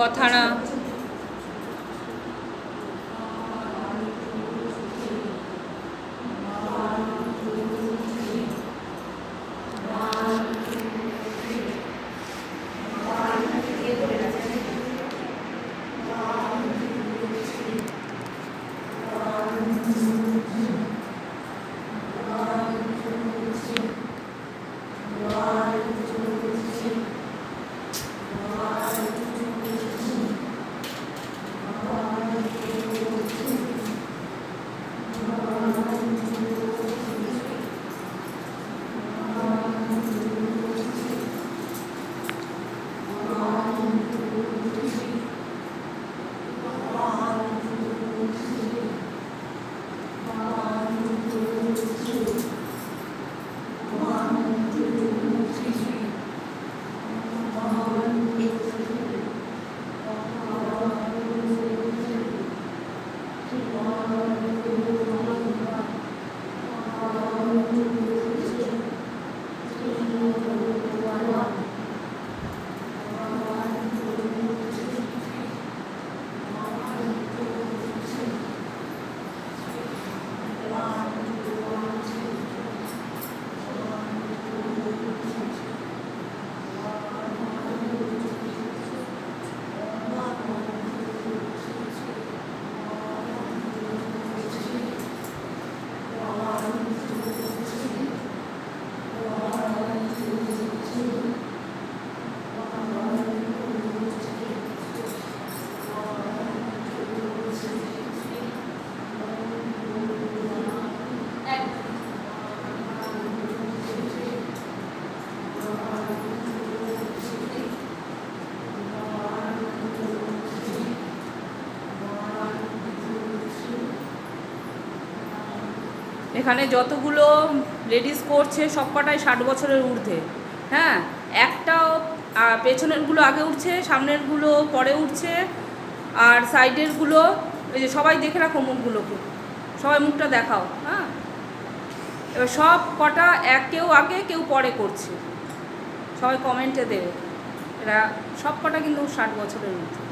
কথা না। এখানে যতগুলো লেডিস করছে সব কটাই 60 বছরের ঊর্ধ্বে। হ্যাঁ, একটাও পেছনেরগুলো আগে উঠছে, সামনেরগুলো পরে উঠছে, আর সাইডেরগুলো এই যে সবাই দেখে রাখো মুখগুলোকে, সবাই মুখটা দেখাও। হ্যাঁ, এবার সব কটা কেউ আগে কেউ পরে করছে, সবাই কমেন্টে দেবে। এরা সব কটা কিন্তু 60 বছরের ঊর্ধ্বে।